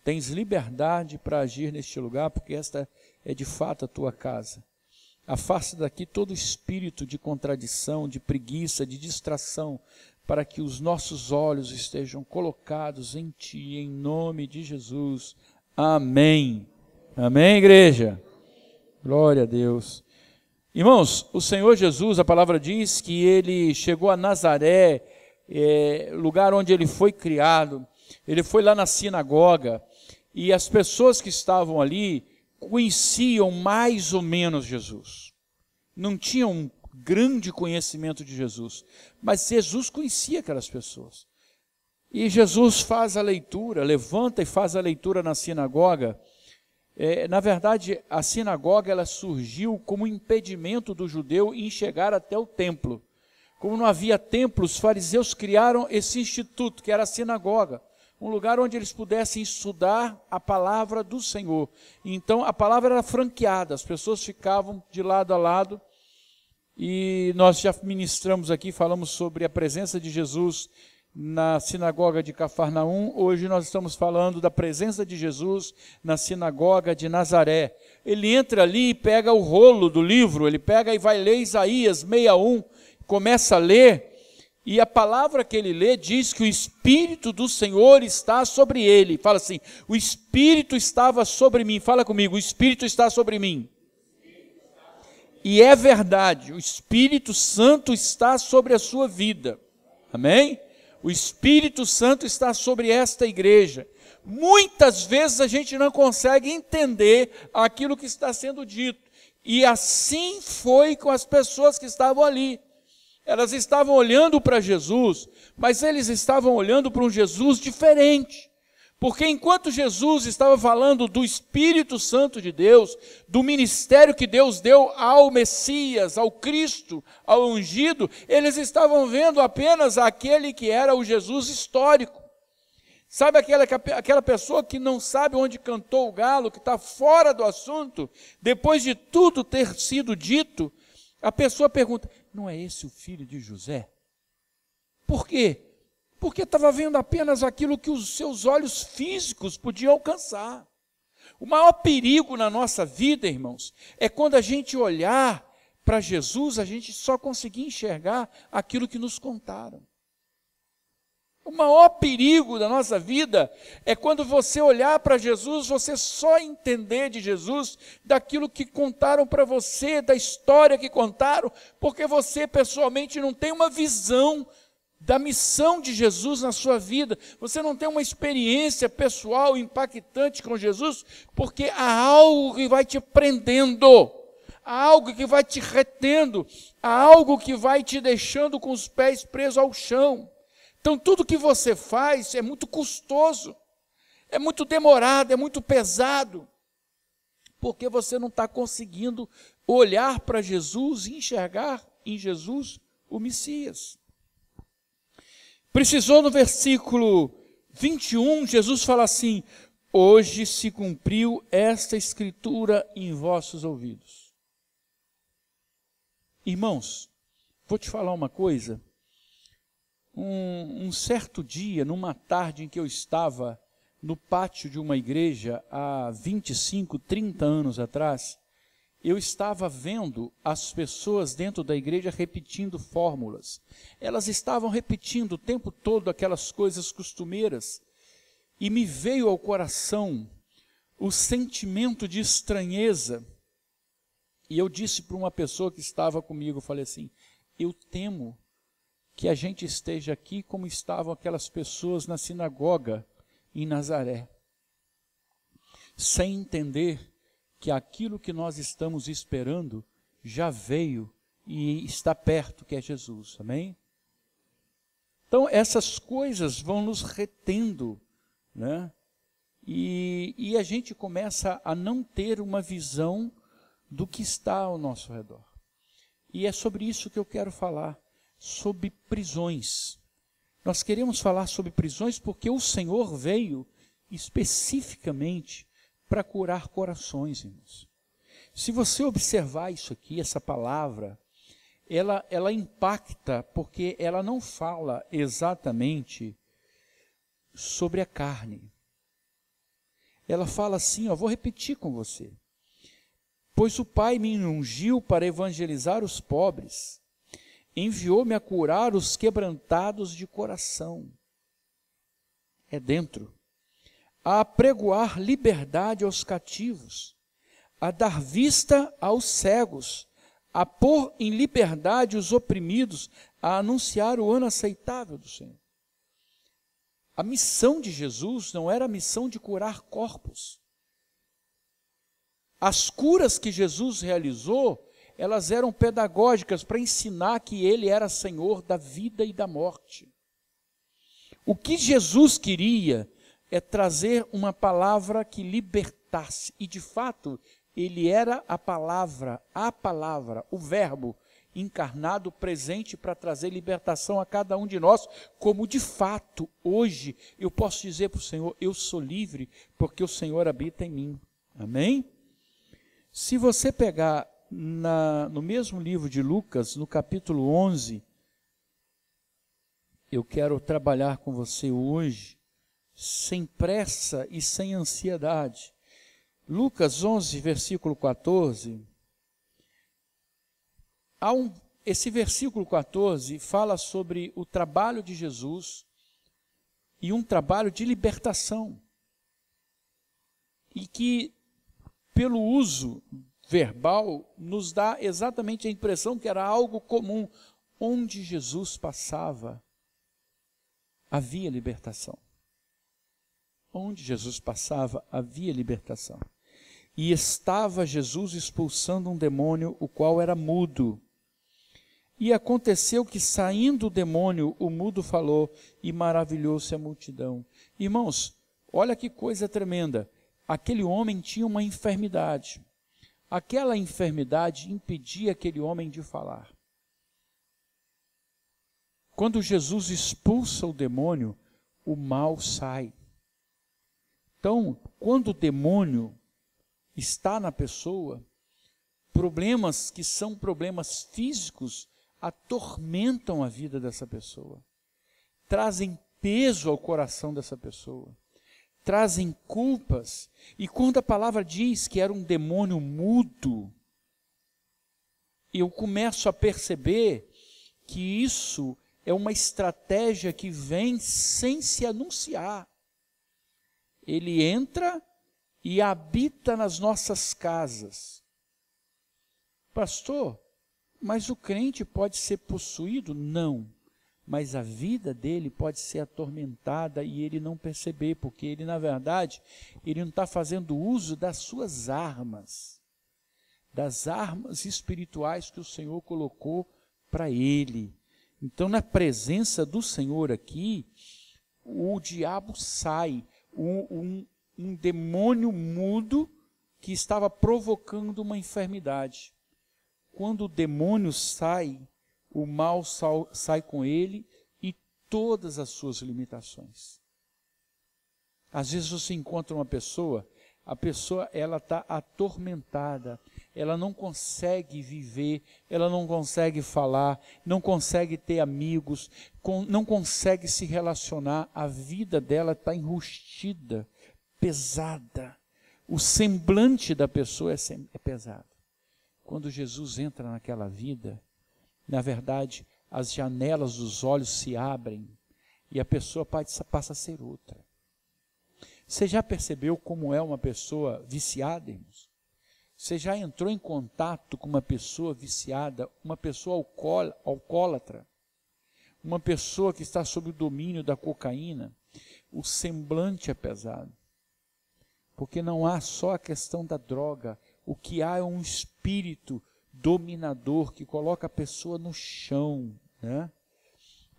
tens liberdade para agir neste lugar, porque esta é de fato a tua casa. Afasta daqui todo espírito de contradição, de preguiça, de distração, para que os nossos olhos estejam colocados em Ti, em nome de Jesus. Amém. Amém, igreja? Glória a Deus. Irmãos, o Senhor Jesus, a palavra diz que Ele chegou a Nazaré, lugar onde Ele foi criado. Ele foi lá na sinagoga, e as pessoas que estavam ali conheciam mais ou menos Jesus. Não tinham um grande conhecimento de Jesus, mas Jesus conhecia aquelas pessoas. E Jesus faz a leitura, levanta e faz a leitura na sinagoga. Na verdade, a sinagoga ela surgiu como impedimento do judeu em chegar até o templo. Como não havia templo, os fariseus criaram esse instituto, que era a sinagoga. Um lugar onde eles pudessem estudar a palavra do Senhor. Então, a palavra era franqueada, as pessoas ficavam de lado a lado, e nós já ministramos aqui, falamos sobre a presença de Jesus na sinagoga de Cafarnaum. Hoje nós estamos falando da presença de Jesus na sinagoga de Nazaré. Ele entra ali e pega o rolo do livro, ele pega e vai ler Isaías 61, começa a ler, e a palavra que ele lê diz que o Espírito do Senhor está sobre ele. Fala assim, o Espírito estava sobre mim. Fala comigo, o Espírito está sobre mim. E é verdade, o Espírito Santo está sobre a sua vida. Amém? O Espírito Santo está sobre esta igreja. Muitas vezes a gente não consegue entender aquilo que está sendo dito. E assim foi com as pessoas que estavam ali. Elas estavam olhando para Jesus, mas eles estavam olhando para um Jesus diferente. Porque enquanto Jesus estava falando do Espírito Santo de Deus, do ministério que Deus deu ao Messias, ao Cristo, ao ungido, eles estavam vendo apenas aquele que era o Jesus histórico. Sabe aquela pessoa que não sabe onde cantou o galo, que está fora do assunto? Depois de tudo ter sido dito, a pessoa pergunta, não é esse o filho de José? Por quê? Porque estava vendo apenas aquilo que os seus olhos físicos podiam alcançar. O maior perigo na nossa vida, irmãos, é quando a gente olhar para Jesus, a gente só conseguir enxergar aquilo que nos contaram. O maior perigo da nossa vida é quando você olhar para Jesus, você só entender de Jesus daquilo que contaram para você, da história que contaram, porque você pessoalmente não tem uma visão da missão de Jesus na sua vida. Você não tem uma experiência pessoal impactante com Jesus, porque há algo que vai te prendendo, há algo que vai te retendo, há algo que vai te deixando com os pés presos ao chão. Então tudo que você faz é muito custoso, é muito demorado, é muito pesado, porque você não está conseguindo olhar para Jesus e enxergar em Jesus o Messias. Precisou no versículo 21, Jesus fala assim, hoje se cumpriu esta escritura em vossos ouvidos. Irmãos, vou te falar uma coisa. Um certo dia, numa tarde em que eu estava no pátio de uma igreja, há 25, 30 anos atrás, eu estava vendo as pessoas dentro da igreja repetindo fórmulas. Elas estavam repetindo o tempo todo aquelas coisas costumeiras. E me veio ao coração o sentimento de estranheza. E eu disse para uma pessoa que estava comigo, eu falei assim, eu temo que a gente esteja aqui como estavam aquelas pessoas na sinagoga em Nazaré, sem entender que aquilo que nós estamos esperando já veio e está perto, que é Jesus, amém? Então essas coisas vão nos retendo, né? E a gente começa a não ter uma visão do que está ao nosso redor. E é sobre isso que eu quero falar, sobre prisões. Nós queremos falar sobre prisões porque o Senhor veio especificamente para curar corações, irmãos. Se você observar isso aqui, essa palavra, ela impacta porque ela não fala exatamente sobre a carne. ela fala assim, ó, vou repetir com você. Pois o Pai me ungiu para evangelizar os pobres, enviou-me a curar os quebrantados de coração. É dentro. A apregoar liberdade aos cativos, a dar vista aos cegos, a pôr em liberdade os oprimidos, a anunciar o ano aceitável do Senhor. A missão de Jesus não era a missão de curar corpos. As curas que Jesus realizou, elas eram pedagógicas para ensinar que Ele era Senhor da vida e da morte. O que Jesus queria é trazer uma palavra que libertasse, e de fato, Ele era a palavra, o verbo encarnado, presente para trazer libertação a cada um de nós, como de fato, hoje, eu posso dizer para o Senhor, eu sou livre, porque o Senhor habita em mim. Amém? Se você pegar no mesmo livro de Lucas, no capítulo 11, eu quero trabalhar com você hoje, sem pressa e sem ansiedade. Lucas 11, versículo 14. Esse versículo 14 fala sobre o trabalho de Jesus e um trabalho de libertação. E que, pelo uso verbal, nos dá exatamente a impressão que era algo comum. Onde Jesus passava, havia libertação. Onde Jesus passava, havia libertação. E estava Jesus expulsando um demônio, o qual era mudo. E aconteceu que, saindo o demônio, o mudo falou, e maravilhou-se a multidão. Irmãos, olha que coisa tremenda. Aquele homem tinha uma enfermidade. Aquela enfermidade impedia aquele homem de falar. Quando Jesus expulsa o demônio, o mal sai. Então, quando o demônio está na pessoa, problemas que são problemas físicos atormentam a vida dessa pessoa, trazem peso ao coração dessa pessoa, trazem culpas. E quando a palavra diz que era um demônio mudo, eu começo a perceber que isso é uma estratégia que vem sem se anunciar. Ele entra e habita nas nossas casas. Pastor, mas o crente pode ser possuído? Não. Mas a vida dele pode ser atormentada e ele não perceber, porque ele, na verdade, ele não está fazendo uso das suas armas, das armas espirituais que o Senhor colocou para ele. Então, na presença do Senhor aqui, o diabo sai, um demônio mudo que estava provocando uma enfermidade. Quando o demônio sai, o mal sai com ele e todas as suas limitações. Às vezes você encontra uma pessoa, a pessoa ela está atormentada, ela não consegue viver, ela não consegue falar, não consegue ter amigos, não consegue se relacionar, a vida dela está enrustida, pesada. O semblante da pessoa é pesado. Quando Jesus entra naquela vida, na verdade, as janelas dos olhos se abrem e a pessoa passa a ser outra. Você já percebeu como é uma pessoa viciada, irmãos? Você já entrou em contato com uma pessoa viciada, uma pessoa alcoólatra, uma pessoa que está sob o domínio da cocaína? O semblante é pesado. Porque não há só a questão da droga, o que há é um espírito dominador que coloca a pessoa no chão, né?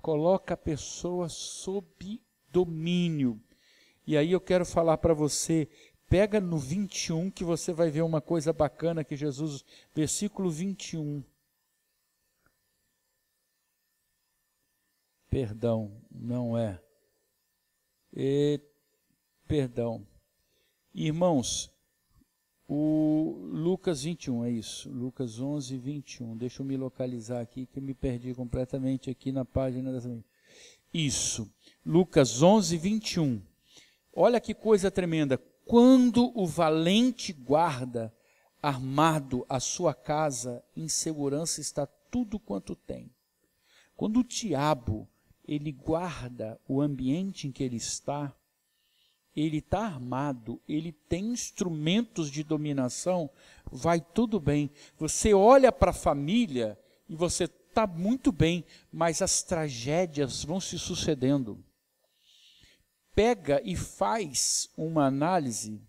Coloca a pessoa sob domínio. E aí eu quero falar para você, pega no 21 que você vai ver uma coisa bacana que Jesus, versículo 21. Perdão, não é. Perdão. Irmãos, o Lucas 21, é isso, Lucas 11, 21, deixa eu me localizar aqui, que eu me perdi completamente aqui na página dessa. Isso, Lucas 11, 21, olha que coisa tremenda, Quando o valente guarda armado a sua casa, em segurança está tudo quanto tem. Quando o diabo, ele guarda o ambiente em que ele está armado, ele tem instrumentos de dominação, vai tudo bem. Você olha para a família e você está muito bem, mas as tragédias vão se sucedendo. Pega e faz uma análise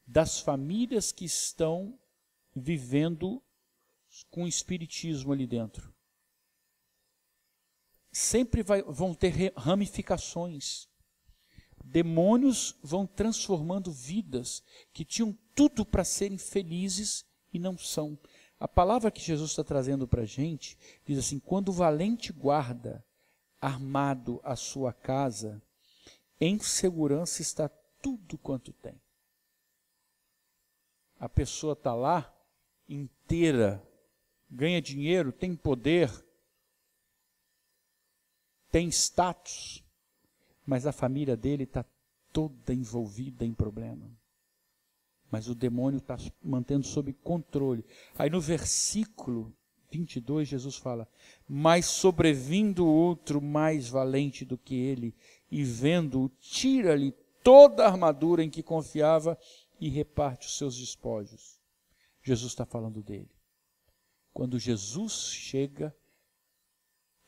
das famílias que estão vivendo com espiritismo ali dentro. Sempre vão ter ramificações. Demônios vão transformando vidas que tinham tudo para serem felizes e não são. A palavra que Jesus está trazendo para a gente diz assim: quando o valente guarda armado a sua casa, em segurança está tudo quanto tem. A pessoa está lá inteira, ganha dinheiro, tem poder, tem status, mas a família dele está toda envolvida em problema. Mas o demônio está mantendo sob controle. Aí no versículo 22, Jesus fala: mas sobrevindo outro mais valente do que ele, e vendo-o, tira-lhe toda a armadura em que confiava e reparte os seus despojos. Jesus está falando dele. Quando Jesus chega,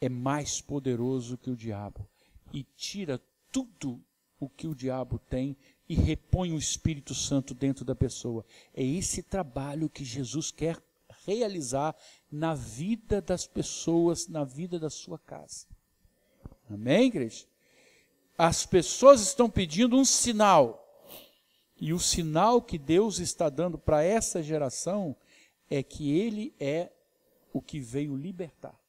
é mais poderoso que o diabo e tira tudo o que o diabo tem e repõe o Espírito Santo dentro da pessoa. É esse trabalho que Jesus quer realizar na vida das pessoas, na vida da sua casa. Amém, igreja? As pessoas estão pedindo um sinal. E o sinal que Deus está dando para essa geração é que Ele é o que veio libertar.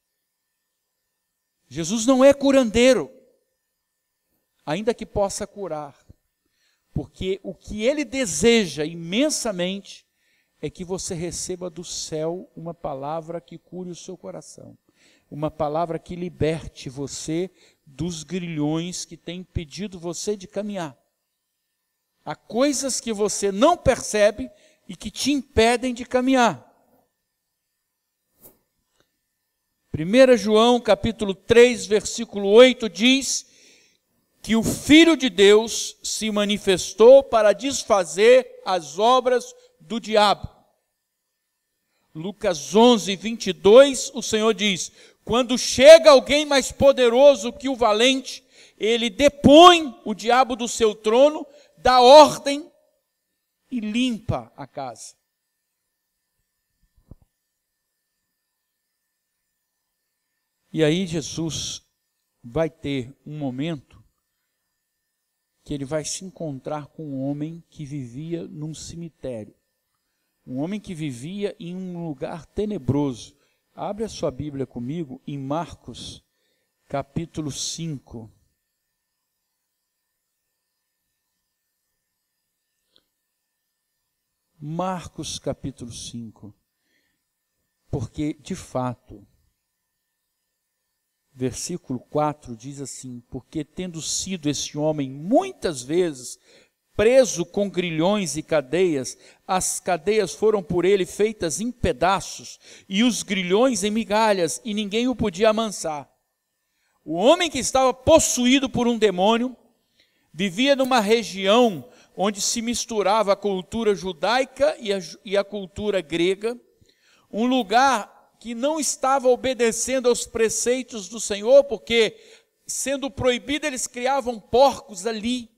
Jesus não é curandeiro, ainda que possa curar, porque o que Ele deseja imensamente é que você receba do céu uma palavra que cure o seu coração, uma palavra que liberte você dos grilhões que têm impedido você de caminhar. Há coisas que você não percebe e que te impedem de caminhar. 1 João capítulo 3, versículo 8 diz que o Filho de Deus se manifestou para desfazer as obras do diabo. Lucas 11, 22, o Senhor diz: quando chega alguém mais poderoso que o valente, ele depõe o diabo do seu trono, dá ordem e limpa a casa. E aí Jesus vai ter um momento que ele vai se encontrar com um homem que vivia num cemitério. Um homem que vivia em um lugar tenebroso. Abre a sua Bíblia comigo em Marcos, capítulo 5. Marcos capítulo 5, porque de fato, versículo 4 diz assim: porque tendo sido esse homem muitas vezes preso com grilhões e cadeias, as cadeias foram por ele feitas em pedaços e os grilhões em migalhas, e ninguém o podia amansar. O homem que estava possuído por um demônio vivia numa região onde se misturava a cultura judaica e a cultura grega, um lugar que não estava obedecendo aos preceitos do Senhor, porque, sendo proibido, eles criavam porcos ali.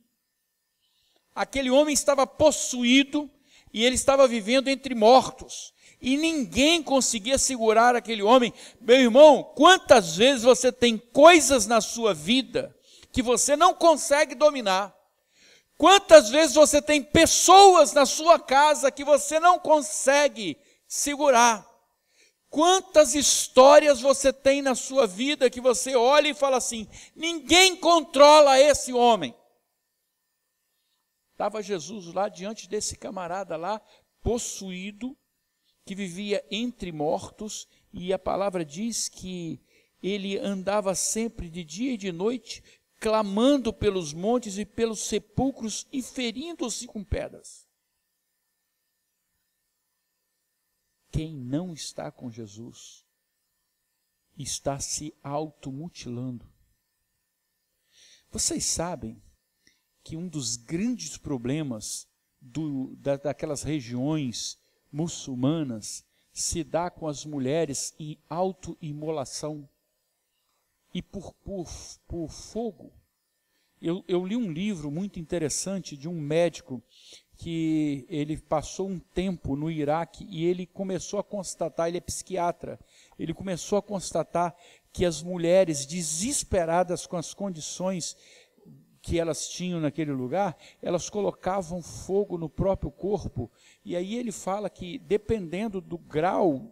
Aquele homem estava possuído e ele estava vivendo entre mortos, e ninguém conseguia segurar aquele homem. Meu irmão, quantas vezes você tem coisas na sua vida que você não consegue dominar? Quantas vezes você tem pessoas na sua casa que você não consegue segurar? Quantas histórias você tem na sua vida que você olha e fala assim: ninguém controla esse homem. Estava Jesus lá diante desse camarada lá, possuído, que vivia entre mortos, e a palavra diz que ele andava sempre de dia e de noite, clamando pelos montes e pelos sepulcros e ferindo-se com pedras. Quem não está com Jesus está se automutilando. Vocês sabem que um dos grandes problemas daquelas regiões muçulmanas se dá com as mulheres em autoimolação e por fogo. Eu li um livro muito interessante de um médico que ele passou um tempo no Iraque e ele começou a constatar, ele é psiquiatra, ele começou a constatar que as mulheres desesperadas com as condições que elas tinham naquele lugar, elas colocavam fogo no próprio corpo, e aí ele fala que dependendo do grau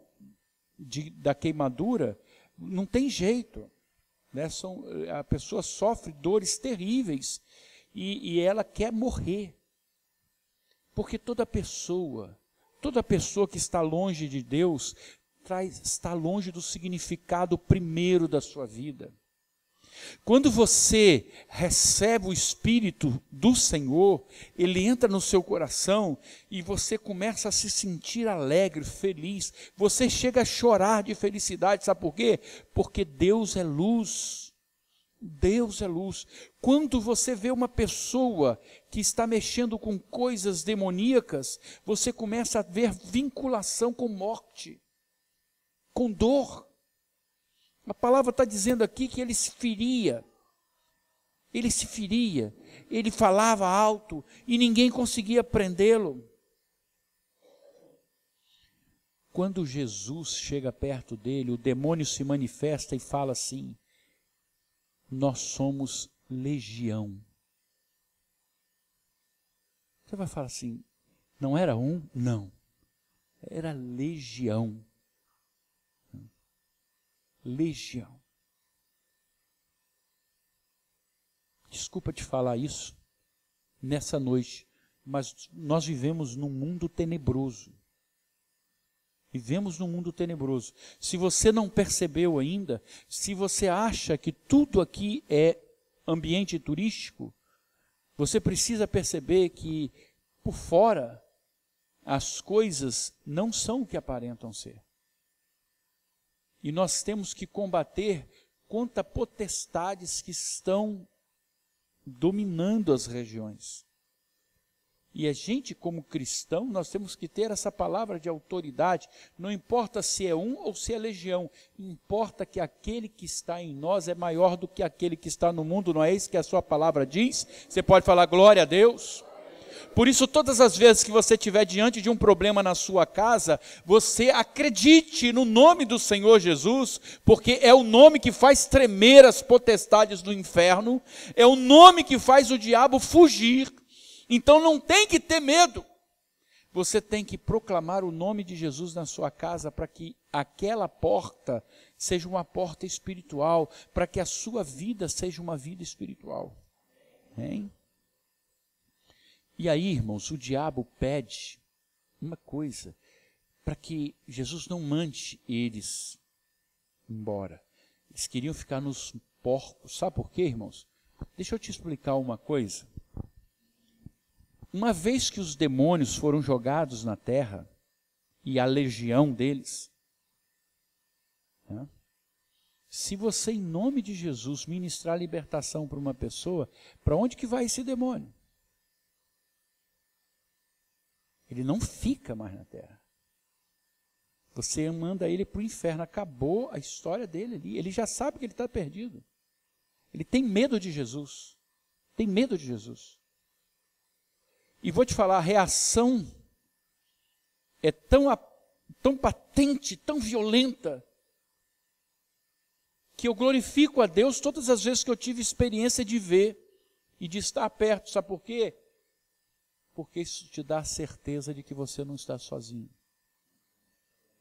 da queimadura, não tem jeito, né? A pessoa sofre dores terríveis, e ela quer morrer, porque toda pessoa que está longe de Deus, está longe do significado primeiro da sua vida. Quando você recebe o Espírito do Senhor, ele entra no seu coração e você começa a se sentir alegre, feliz. Você chega a chorar de felicidade, sabe por quê? Porque Deus é luz. Deus é luz. Quando você vê uma pessoa que está mexendo com coisas demoníacas, você começa a ver vinculação com morte, com dor. A palavra está dizendo aqui que ele se feria, ele falava alto e ninguém conseguia prendê-lo. Quando Jesus chega perto dele, o demônio se manifesta e fala assim: nós somos legião. Você vai falar assim, não era um? Não, era legião. Legião. Desculpa te falar isso nessa noite, mas nós vivemos num mundo tenebroso. Vivemos num mundo tenebroso. Se você não percebeu ainda, se você acha que tudo aqui é ambiente turístico, você precisa perceber que por fora as coisas não são o que aparentam ser. E nós temos que combater contra potestades que estão dominando as regiões. E a gente, como cristão, nós temos que ter essa palavra de autoridade. Não importa se é um ou se é legião. Importa que aquele que está em nós é maior do que aquele que está no mundo. Não é isso que a sua palavra diz? Você pode falar glória a Deus? Por isso, todas as vezes que você estiver diante de um problema na sua casa, você acredite no nome do Senhor Jesus, porque é o nome que faz tremer as potestades do inferno, é o nome que faz o diabo fugir. Então não tem que ter medo. Você tem que proclamar o nome de Jesus na sua casa para que aquela porta seja uma porta espiritual, para que a sua vida seja uma vida espiritual. Hein? E aí, irmãos, o diabo pede uma coisa, para que Jesus não mande eles embora. Eles queriam ficar nos porcos. Sabe por quê, irmãos? Deixa eu te explicar uma coisa. Uma vez que os demônios foram jogados na terra, e a legião deles, né? Se você, em nome de Jesus, ministrar libertação para uma pessoa, para onde que vai esse demônio? Ele não fica mais na terra. Você manda ele para o inferno. Acabou a história dele ali. Ele já sabe que ele está perdido. Ele tem medo de Jesus. Tem medo de Jesus. E vou te falar, a reação é tão patente, tão violenta, que eu glorifico a Deus todas as vezes que eu tive experiência de ver e de estar perto. Sabe por quê? Porque isso te dá a certeza de que você não está sozinho.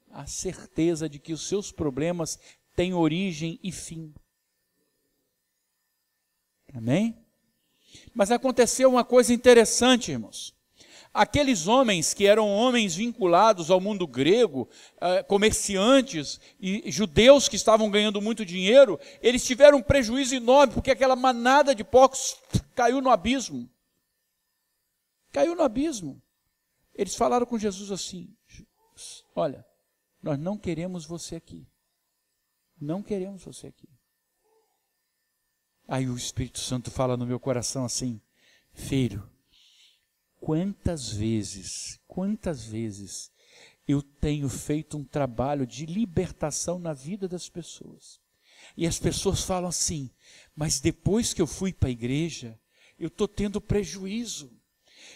A certeza de que os seus problemas têm origem e fim. Amém? Mas aconteceu uma coisa interessante, irmãos. Aqueles homens que eram homens vinculados ao mundo grego, comerciantes e judeus que estavam ganhando muito dinheiro, eles tiveram um prejuízo enorme, porque aquela manada de porcos caiu no abismo. Caiu no abismo. Eles falaram com Jesus assim: olha, nós não queremos você aqui. Não queremos você aqui. Aí o Espírito Santo fala no meu coração assim: filho, quantas vezes eu tenho feito um trabalho de libertação na vida das pessoas. E as pessoas falam assim: mas depois que eu fui para a igreja, eu estou tendo prejuízo.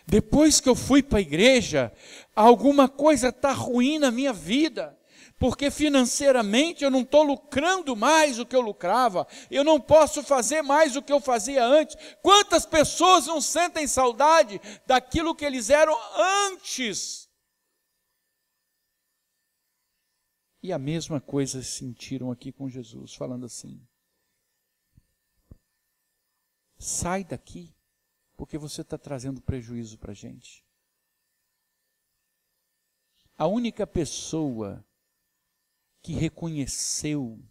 Depois que eu fui para a igreja, alguma coisa está ruim na minha vida. Porque financeiramente eu não estou lucrando mais o que eu lucrava, eu não posso fazer mais o que eu fazia antes. Quantas pessoas não sentem saudade daquilo que eles eram antes? E a mesma coisa sentiram aqui com Jesus, falando assim: sai daqui, porque você está trazendo prejuízo para a gente. A única pessoa que reconheceu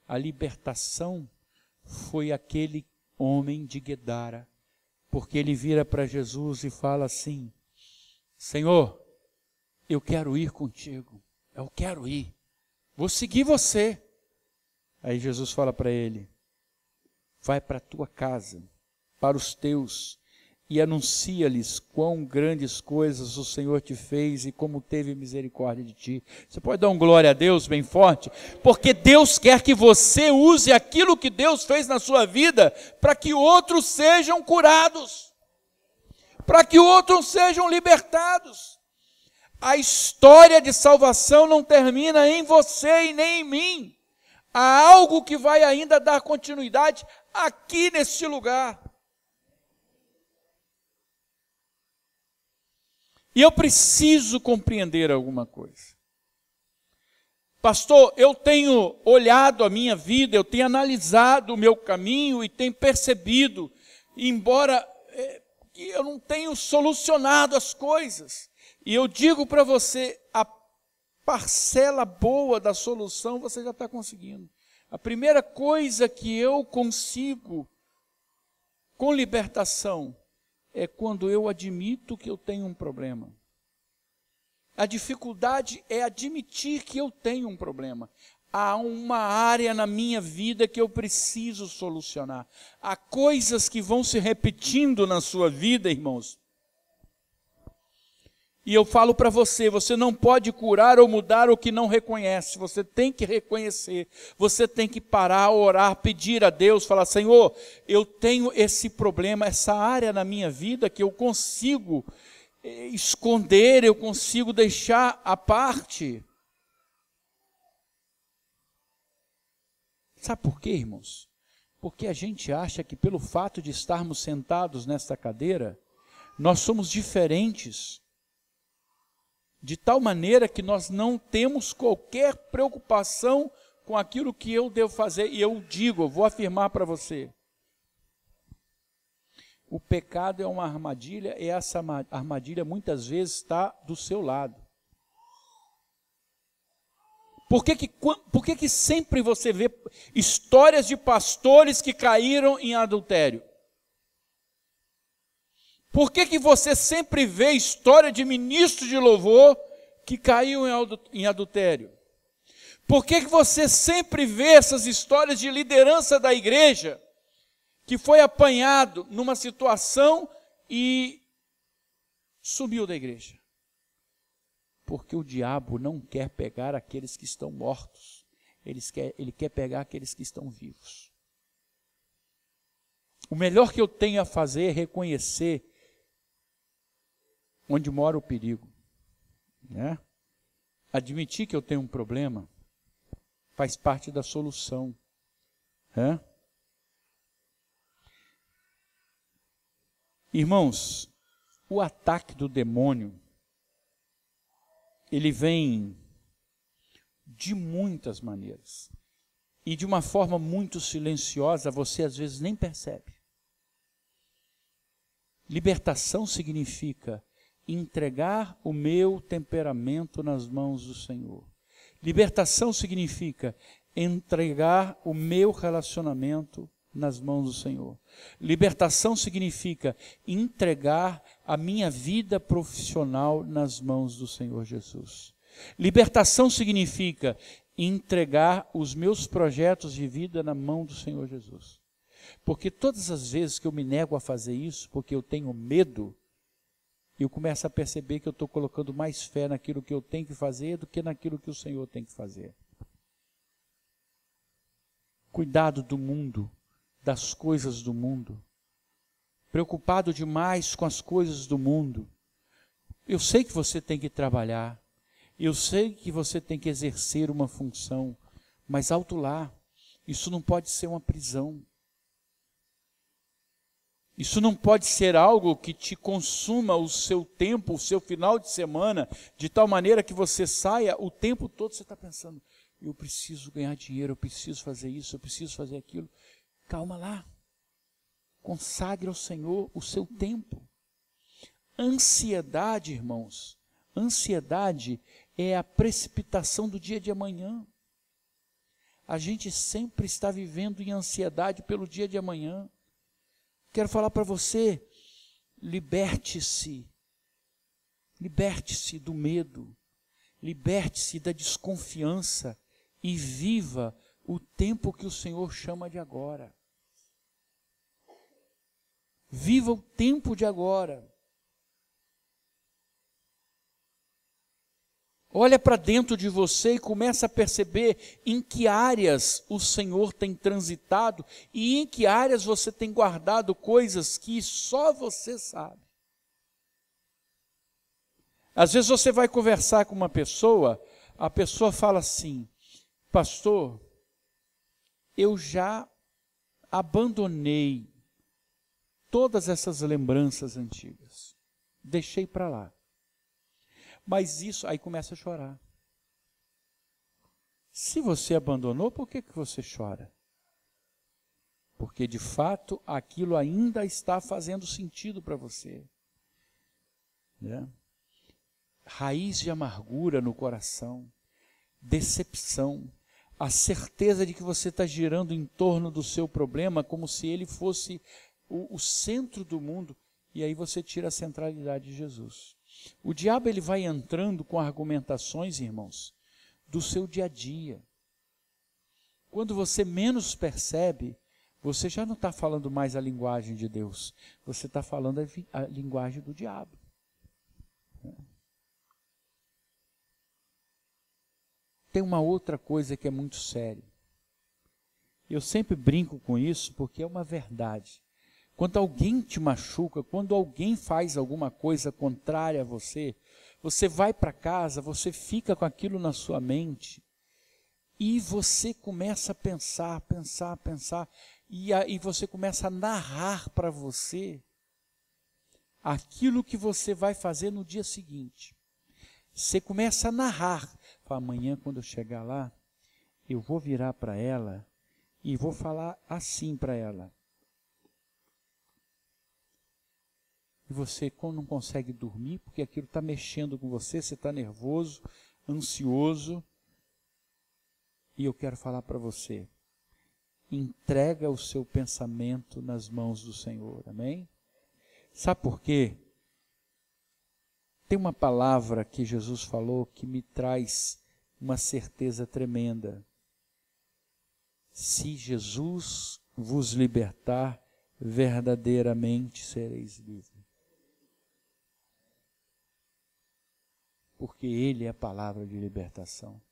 a libertação foi aquele homem de Guedara, porque ele vira para Jesus e fala assim: Senhor, eu quero ir contigo, eu quero ir, vou seguir você. Aí Jesus fala para ele: vai para a tua casa, para os teus, e anuncia-lhes quão grandes coisas o Senhor te fez e como teve misericórdia de ti. Você pode dar um glória a Deus bem forte? Porque Deus quer que você use aquilo que Deus fez na sua vida para que outros sejam curados, para que outros sejam libertados. A história de salvação não termina em você e nem em mim. Há algo que vai ainda dar continuidade aqui neste lugar. E eu preciso compreender alguma coisa. Pastor, eu tenho olhado a minha vida, eu tenho analisado o meu caminho e tenho percebido, embora eu não tenho solucionado as coisas. E eu digo para você, a parcela boa da solução você já está conseguindo. A primeira coisa que eu consigo com libertação é quando eu admito que eu tenho um problema. A dificuldade é admitir que eu tenho um problema. Há uma área na minha vida que eu preciso solucionar. Há coisas que vão se repetindo na sua vida, irmãos. E eu falo para você, você não pode curar ou mudar o que não reconhece. Você tem que reconhecer. Você tem que parar, orar, pedir a Deus, falar: Senhor, eu tenho esse problema, essa área na minha vida que eu consigo esconder, eu consigo deixar à parte. Sabe por quê, irmãos? Porque a gente acha que pelo fato de estarmos sentados nesta cadeira, nós somos diferentes. De tal maneira que nós não temos qualquer preocupação com aquilo que eu devo fazer. E eu digo, eu vou afirmar para você: o pecado é uma armadilha, e essa armadilha muitas vezes está do seu lado. Por que sempre você vê histórias de pastores que caíram em adultério? Por que você sempre vê história de ministro de louvor que caiu em adultério? Por que você sempre vê essas histórias de liderança da igreja que foi apanhado numa situação e sumiu da igreja? Porque o diabo não quer pegar aqueles que estão mortos, ele quer pegar aqueles que estão vivos. O melhor que eu tenho a fazer é reconhecer onde mora o perigo, né? Admitir que eu tenho um problema faz parte da solução, né? Irmãos, o ataque do demônio, ele vem de muitas maneiras e de uma forma muito silenciosa, você às vezes nem percebe. Libertação significa entregar o meu temperamento nas mãos do Senhor. Libertação significa entregar o meu relacionamento nas mãos do Senhor. Libertação significa entregar a minha vida profissional nas mãos do Senhor Jesus. Libertação significa entregar os meus projetos de vida na mão do Senhor Jesus. Porque todas as vezes que eu me nego a fazer isso, porque eu tenho medo, eu começo a perceber que eu estou colocando mais fé naquilo que eu tenho que fazer do que naquilo que o Senhor tem que fazer. Cuidado do mundo, das coisas do mundo. Preocupado demais com as coisas do mundo. Eu sei que você tem que trabalhar. Eu sei que você tem que exercer uma função. Mas alto lá, isso não pode ser uma prisão. Isso não pode ser algo que te consuma o seu tempo, o seu final de semana, de tal maneira que você saia o tempo todo, você está pensando, eu preciso ganhar dinheiro, eu preciso fazer isso, eu preciso fazer aquilo. Calma lá. Consagre ao Senhor o seu tempo. Ansiedade, irmãos, ansiedade é a precipitação do dia de amanhã. A gente sempre está vivendo em ansiedade pelo dia de amanhã. Quero falar para você, liberte-se do medo, liberte-se da desconfiança e viva o tempo que o Senhor chama de agora. Viva o tempo de agora. Olha para dentro de você e começa a perceber em que áreas o Senhor tem transitado e em que áreas você tem guardado coisas que só você sabe. Às vezes você vai conversar com uma pessoa, a pessoa fala assim, pastor, eu já abandonei todas essas lembranças antigas, deixei para lá. Mas isso, aí começa a chorar. Se você abandonou, por que você chora? Porque de fato aquilo ainda está fazendo sentido para você. Né? Raiz de amargura no coração, decepção, a certeza de que você está girando em torno do seu problema como se ele fosse o centro do mundo, e aí você tira a centralidade de Jesus. O diabo ele vai entrando com argumentações, irmãos, do seu dia a dia. Quando você menos percebe, você já não está falando mais a linguagem de Deus, você está falando a linguagem do diabo. Tem uma outra coisa que é muito séria. Eu sempre brinco com isso porque é uma verdade. Quando alguém te machuca, quando alguém faz alguma coisa contrária a você, você vai para casa, você fica com aquilo na sua mente e você começa a pensar, e você começa a narrar para você aquilo que você vai fazer no dia seguinte. Você começa a narrar, fala, amanhã quando eu chegar lá, eu vou virar para ela e vou falar assim para ela. E você não consegue dormir, porque aquilo está mexendo com você, você está nervoso, ansioso. E eu quero falar para você, entrega o seu pensamento nas mãos do Senhor, amém? Sabe por quê? Tem uma palavra que Jesus falou que me traz uma certeza tremenda. Se Jesus vos libertar, verdadeiramente sereis livres. Porque Ele é a palavra de libertação,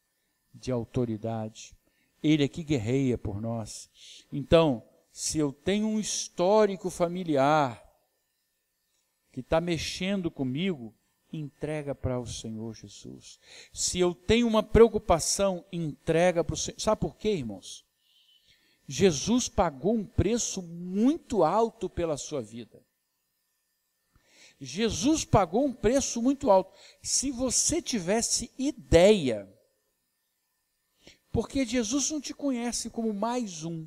de autoridade. Ele é que guerreia por nós. Então, se eu tenho um histórico familiar que está mexendo comigo, entrega para o Senhor Jesus. Se eu tenho uma preocupação, entrega para o Senhor. Sabe por quê, irmãos? Jesus pagou um preço muito alto pela sua vida. Jesus pagou um preço muito alto. Se você tivesse ideia, porque Jesus não te conhece como mais um.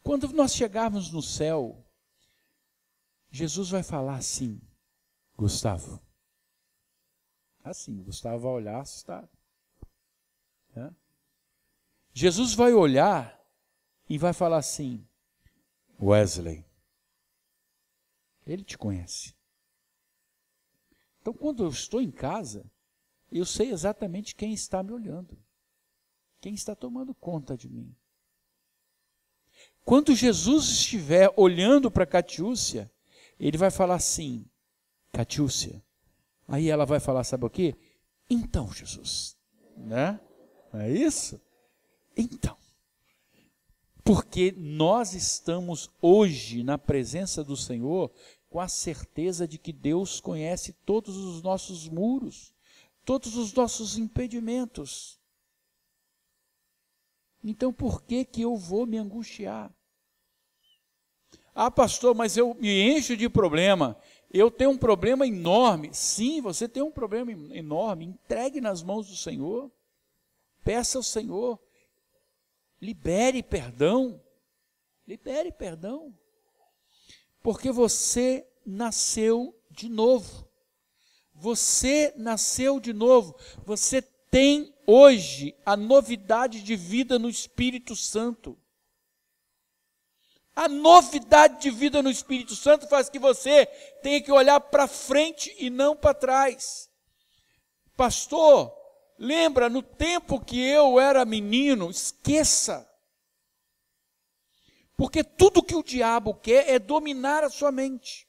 Quando nós chegarmos no céu, Jesus vai falar assim, Gustavo. Assim, Gustavo vai olhar assustado. Jesus vai olhar e vai falar assim, Wesley, ele te conhece. Então, quando eu estou em casa, eu sei exatamente quem está me olhando, quem está tomando conta de mim. Quando Jesus estiver olhando para Catiúcia, ele vai falar assim, Catiúcia. Aí ela vai falar, sabe o quê? Então, Jesus, né? Não é isso? Então. Porque nós estamos hoje na presença do Senhor com a certeza de que Deus conhece todos os nossos muros, todos os nossos impedimentos. Então por que eu vou me angustiar? Ah, pastor, mas eu me encho de problema. Eu tenho um problema enorme. Sim, você tem um problema enorme. Entregue nas mãos do Senhor. Peça ao Senhor. Libere perdão. Libere perdão. Porque você nasceu de novo. Você nasceu de novo. Você tem hoje a novidade de vida no Espírito Santo. A novidade de vida no Espírito Santo faz que você tenha que olhar para frente e não para trás. Pastor, lembra, no tempo que eu era menino, esqueça. Porque tudo que o diabo quer é dominar a sua mente.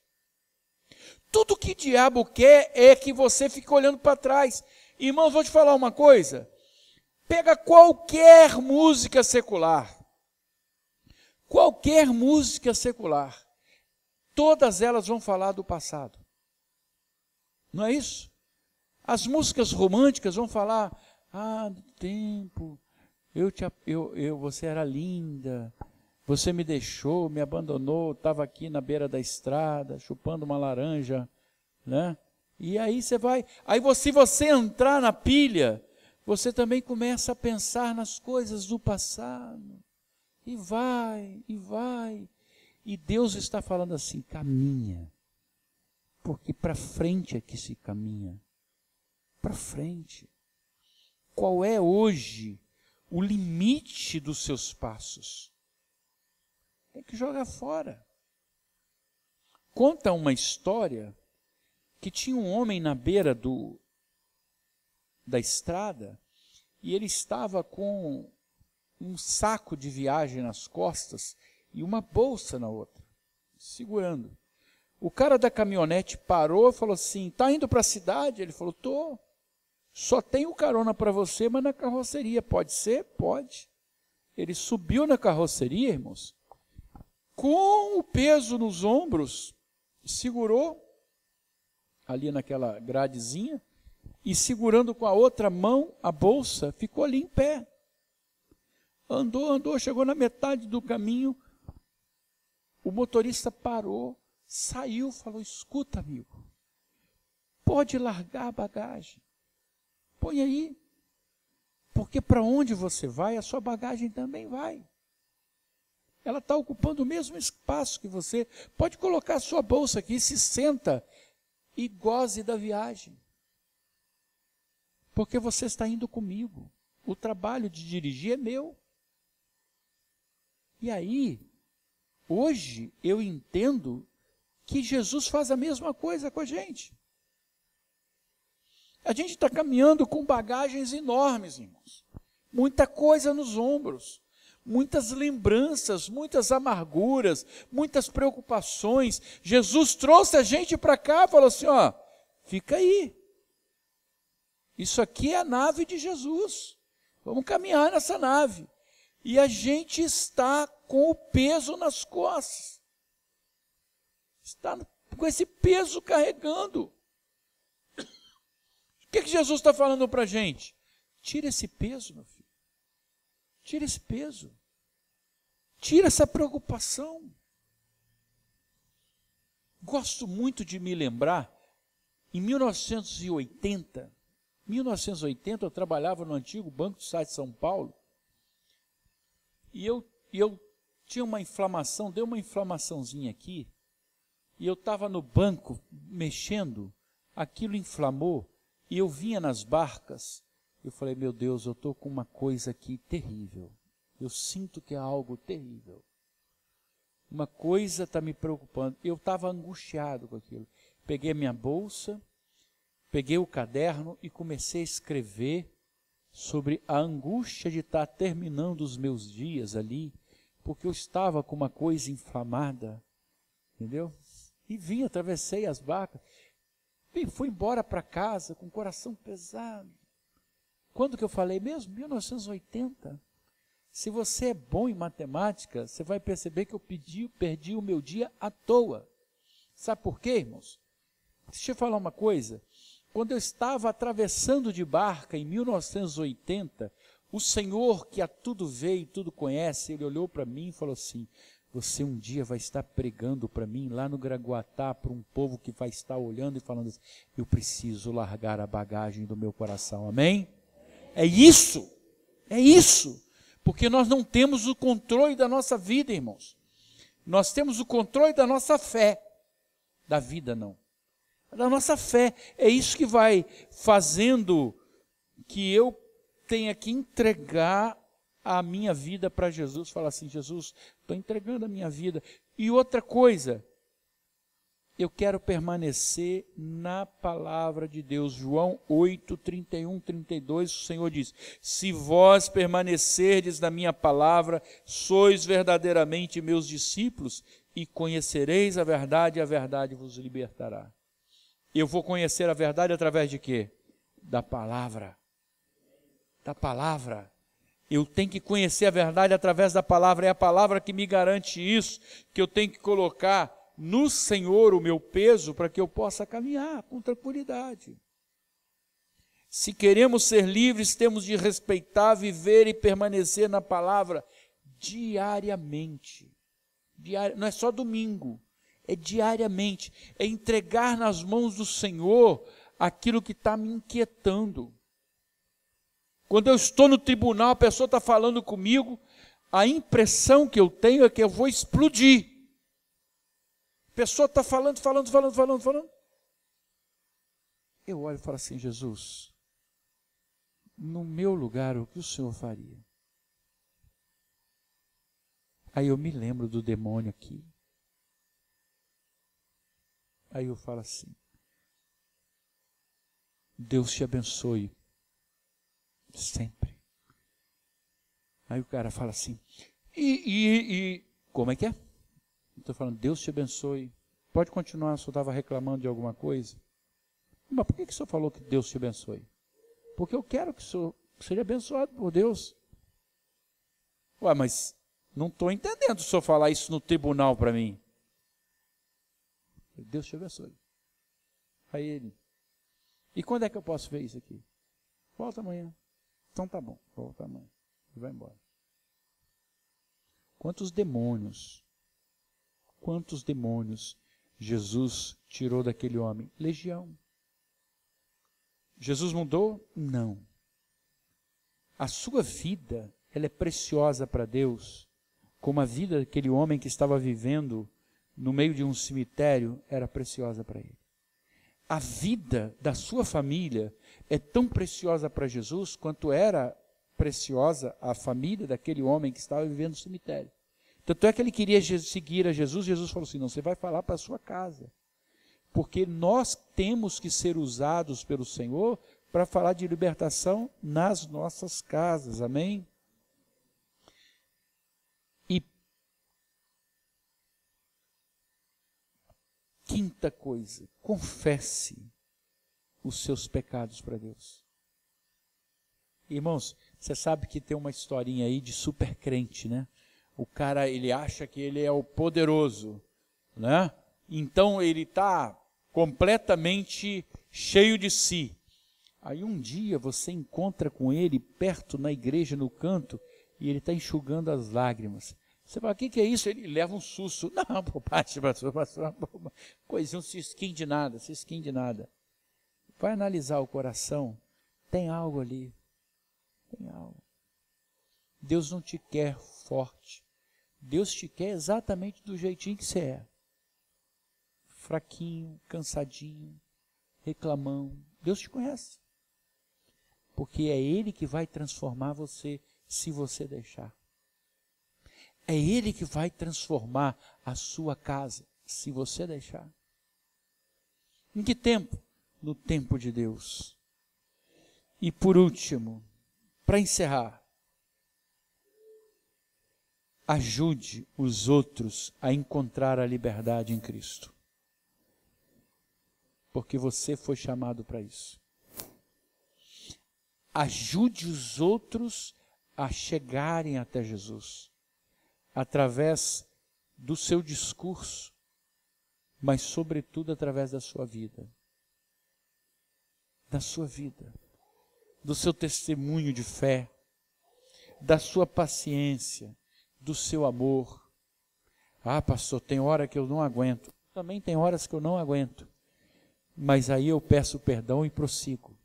Tudo que o diabo quer é que você fique olhando para trás. Irmãos, vou te falar uma coisa. Pega qualquer música secular. Qualquer música secular. Todas elas vão falar do passado. Não é isso? As músicas românticas vão falar, do tempo, você era linda, você me deixou, me abandonou, estava aqui na beira da estrada, chupando uma laranja, né? E aí se você entrar na pilha, você também começa a pensar nas coisas do passado. E vai. E Deus está falando assim, caminha. Porque para frente é que se caminha. Para frente. Qual é hoje o limite dos seus passos? Tem que jogar fora. Conta uma história que tinha um homem na beira da estrada e ele estava com um saco de viagem nas costas e uma bolsa na outra, segurando. O cara da caminhonete parou e falou assim, está indo para a cidade? Ele falou, estou. Só tenho carona para você, mas na carroceria. Pode ser? Pode. Ele subiu na carroceria, irmãos, com o peso nos ombros, segurou ali naquela gradezinha e segurando com a outra mão a bolsa, ficou ali em pé. Andou, chegou na metade do caminho, o motorista parou, saiu, falou, escuta, amigo, pode largar a bagagem, põe aí, porque para onde você vai, a sua bagagem também vai. Ela está ocupando o mesmo espaço que você. Pode colocar a sua bolsa aqui, se senta e goze da viagem. Porque você está indo comigo. O trabalho de dirigir é meu. E aí, hoje eu entendo que Jesus faz a mesma coisa com a gente. A gente está caminhando com bagagens enormes, irmãos. Muita coisa nos ombros. Muitas lembranças, muitas amarguras, muitas preocupações. Jesus trouxe a gente para cá e falou assim, fica aí. Isso aqui é a nave de Jesus. Vamos caminhar nessa nave. E a gente está com o peso nas costas. Está com esse peso carregando. O que Jesus está falando para a gente? Tira esse peso, meu filho. Tira esse peso. Tira essa preocupação. Gosto muito de me lembrar, em 1980 eu trabalhava no antigo Banco do Estado de São Paulo, e eu tinha uma inflamação, deu uma inflamaçãozinha aqui, e eu estava no banco mexendo, aquilo inflamou, e eu vinha nas barcas. Eu falei, meu Deus, eu estou com uma coisa aqui terrível. Eu sinto que é algo terrível. Uma coisa está me preocupando. Eu estava angustiado com aquilo. Peguei a minha bolsa, peguei o caderno e comecei a escrever sobre a angústia de estar terminando os meus dias ali, porque eu estava com uma coisa inflamada, entendeu? E vim, atravessei as barcas, e fui embora para casa com o coração pesado. Quando que eu falei mesmo? 1980. Se você é bom em matemática, você vai perceber que eu perdi o meu dia à toa. Sabe por quê, irmãos? Deixa eu falar uma coisa. Quando eu estava atravessando de barca em 1980, o Senhor, que a tudo vê e tudo conhece, ele olhou para mim e falou assim, você um dia vai estar pregando para mim lá no Graguatá, para um povo que vai estar olhando e falando assim, eu preciso largar a bagagem do meu coração, amém? É isso, porque nós não temos o controle da nossa vida, irmãos. Nós temos o controle da nossa fé, da vida não. Da nossa fé, é isso que vai fazendo que eu tenha que entregar a minha vida para Jesus, falar assim, Jesus, estou entregando a minha vida. E outra coisa, eu quero permanecer na palavra de Deus. João 8, 31, 32, o Senhor diz, se vós permanecerdes na minha palavra, sois verdadeiramente meus discípulos e conhecereis a verdade vos libertará. Eu vou conhecer a verdade através de quê? Da palavra. Da palavra. Eu tenho que conhecer a verdade através da palavra. É a palavra que me garante isso, que eu tenho que colocar no Senhor o meu peso para que eu possa caminhar com tranquilidade. Se queremos ser livres, temos de respeitar, viver e permanecer na palavra diariamente. Não é só domingo. É diariamente, é entregar nas mãos do Senhor aquilo que está me inquietando. Quando eu estou no tribunal, a pessoa está falando comigo, a impressão que eu tenho é que eu vou explodir. A pessoa está falando. Eu olho e falo assim, Jesus, no meu lugar, o que o Senhor faria? Aí eu me lembro do demônio aqui. Aí eu falo assim, Deus te abençoe, sempre. Aí o cara fala assim, como é que é? Estou falando, Deus te abençoe, pode continuar, o senhor estava reclamando de alguma coisa? Mas por que o senhor falou que Deus te abençoe? Porque eu quero que o senhor seja abençoado por Deus. Ué, mas não estou entendendo o senhor falar isso no tribunal para mim. Deus te abençoe. Aí ele, e quando é que eu posso ver isso aqui? Volta amanhã. Então tá bom, volta amanhã. E vai embora. Quantos demônios Jesus tirou daquele homem? Legião. Jesus mudou? Não. A sua vida, ela é preciosa para Deus, como a vida daquele homem que estava vivendo no meio de um cemitério era preciosa para ele. A vida da sua família é tão preciosa para Jesus quanto era preciosa a família daquele homem que estava vivendo no cemitério. Tanto é que ele queria seguir a Jesus, Jesus falou assim, não, você vai falar para a sua casa. Porque nós temos que ser usados pelo Senhor para falar de libertação nas nossas casas, amém? E quinta coisa, confesse os seus pecados para Deus. Irmãos, você sabe que tem uma historinha aí de super crente, né? O cara, ele acha que ele é o poderoso, né? Então ele está completamente cheio de si. Aí um dia você encontra com ele perto na igreja, no canto, e ele está enxugando as lágrimas. Você fala, o que é isso? Ele leva um susto. Não, pastor, coisinha, um cisquinho de nada. Vai analisar o coração, tem algo ali. Tem algo. Deus não te quer forte. Deus te quer exatamente do jeitinho que você é. fraquinho, cansadinho, reclamão. Deus te conhece. Porque é Ele que vai transformar você, se você deixar. É Ele que vai transformar a sua casa, se você deixar. Em que tempo? No tempo de Deus. E por último, para encerrar, ajude os outros a encontrar a liberdade em Cristo. Porque você foi chamado para isso. Ajude os outros a chegarem até Jesus, através do seu discurso, mas sobretudo através da sua vida. Da sua vida, do seu testemunho de fé, da sua paciência, do seu amor. Ah, pastor, tem hora que eu não aguento. Também tem horas que eu não aguento. Mas aí eu peço perdão e prossigo.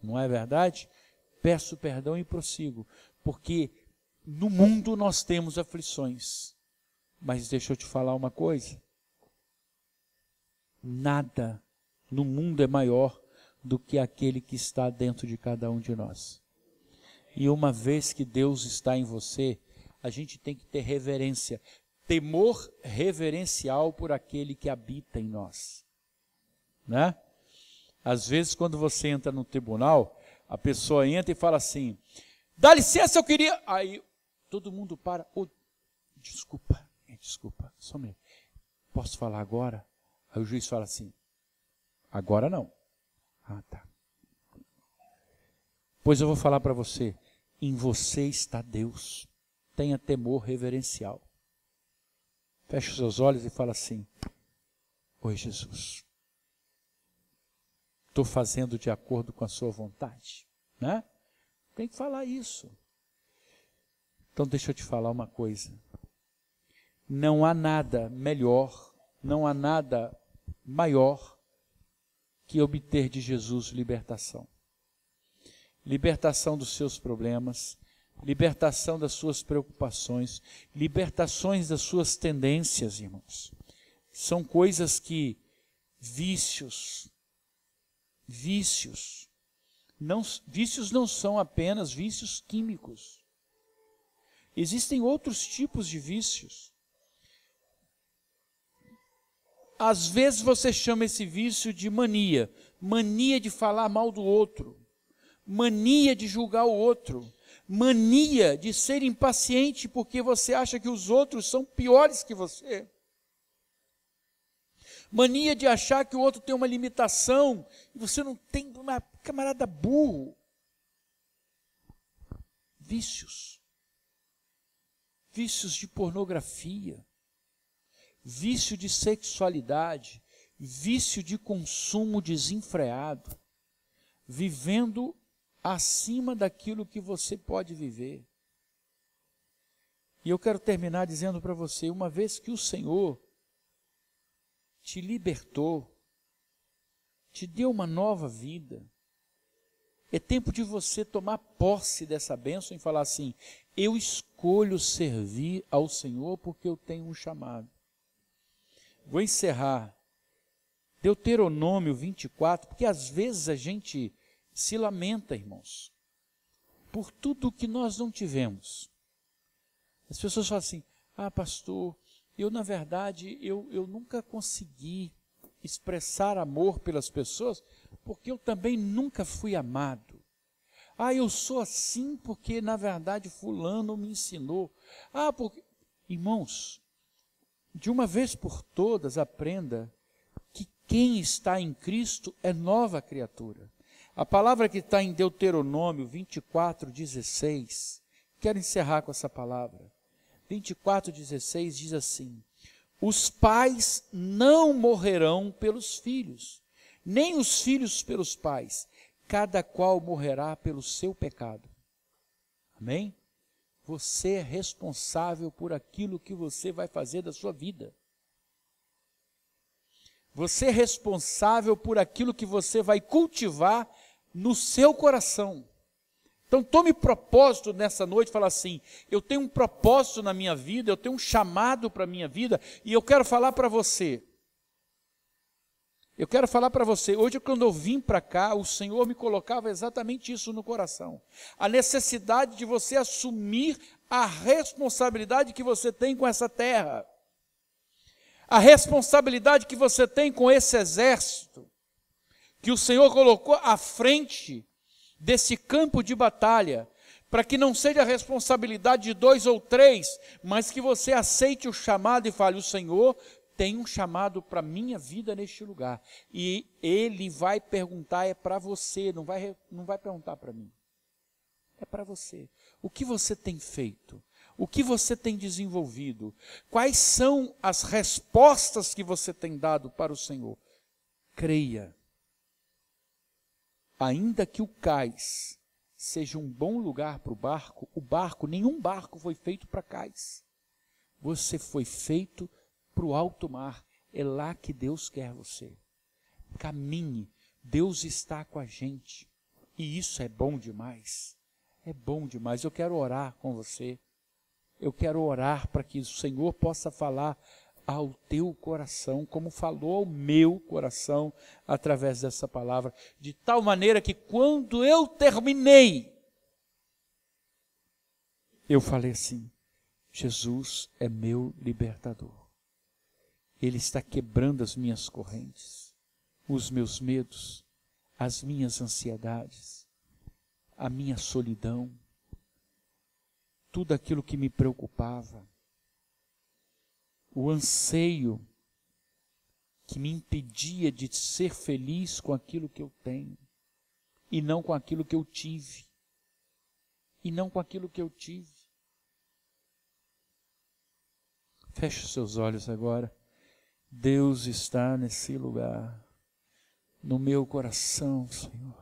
Não é verdade? Peço perdão e prossigo. Porque no mundo nós temos aflições. Mas deixa eu te falar uma coisa. Nada no mundo é maior do que aquele que está dentro de cada um de nós. E uma vez que Deus está em você, a gente tem que ter reverência, temor reverencial por aquele que habita em nós. Né? Às vezes, quando você entra no tribunal, a pessoa entra e fala assim, dá licença, eu queria... Aí todo mundo para, desculpa, só um minuto. Posso falar agora? Aí o juiz fala assim, agora não. Ah, tá. Pois eu vou falar para você, em você está Deus. Tenha temor reverencial. Feche os seus olhos e fala assim, oi Jesus, estou fazendo de acordo com a sua vontade, né? Tem que falar isso. Então deixa eu te falar uma coisa, não há nada melhor, não há nada maior que obter de Jesus libertação. Libertação dos seus problemas, libertação das suas preocupações, libertações das suas tendências, irmãos. São coisas que vícios não são apenas vícios químicos. Existem outros tipos de vícios. Às vezes você chama esse vício de mania, mania de falar mal do outro, mania de julgar o outro, mania de ser impaciente porque você acha que os outros são piores que você, mania de achar que o outro tem uma limitação e você não tem, uma camarada burro. Vícios de pornografia, vício de sexualidade, vício de consumo desenfreado, vivendo acima daquilo que você pode viver. E eu quero terminar dizendo para você, uma vez que o Senhor te libertou, te deu uma nova vida, é tempo de você tomar posse dessa bênção e falar assim, eu escolho servir ao Senhor porque eu tenho um chamado. Vou encerrar Deuteronômio 24, porque às vezes a gente se lamenta, irmãos, por tudo que nós não tivemos. As pessoas falam assim, pastor, eu na verdade, eu nunca consegui expressar amor pelas pessoas, porque eu também nunca fui amado. Eu sou assim porque na verdade fulano me ensinou. Porque... Irmãos, de uma vez por todas aprenda que quem está em Cristo é nova criatura. A palavra que está em Deuteronômio 24:16, quero encerrar com essa palavra. 24:16 diz assim, os pais não morrerão pelos filhos, nem os filhos pelos pais, cada qual morrerá pelo seu pecado. Amém? Você é responsável por aquilo que você vai fazer da sua vida. Você é responsável por aquilo que você vai cultivar no seu coração. Então tome propósito nessa noite e fala assim, eu tenho um propósito na minha vida, eu tenho um chamado para a minha vida, e eu quero falar para você, Eu quero falar para você, hoje quando eu vim para cá, o Senhor me colocava exatamente isso no coração. A necessidade de você assumir a responsabilidade que você tem com essa terra. A responsabilidade que você tem com esse exército, que o Senhor colocou à frente desse campo de batalha, para que não seja a responsabilidade de 2 ou 3, mas que você aceite o chamado e fale, o Senhor tem um chamado para a minha vida neste lugar. E Ele vai perguntar, é para você, não vai perguntar para mim. É para você. O que você tem feito? O que você tem desenvolvido? Quais são as respostas que você tem dado para o Senhor? Creia. Ainda que o cais seja um bom lugar para o barco, nenhum barco foi feito para cais. Você foi feito para o alto mar, é lá que Deus quer você. Caminhe, Deus está com a gente, e isso é bom demais, eu quero orar com você, eu quero orar para que o Senhor possa falar ao teu coração, como falou ao meu coração, através dessa palavra, de tal maneira que quando eu terminei, eu falei assim, Jesus é meu libertador. Ele está quebrando as minhas correntes, os meus medos, as minhas ansiedades, a minha solidão, tudo aquilo que me preocupava, o anseio que me impedia de ser feliz com aquilo que eu tenho, e não com aquilo que eu tive, Feche os seus olhos agora. Deus está nesse lugar, no meu coração, Senhor.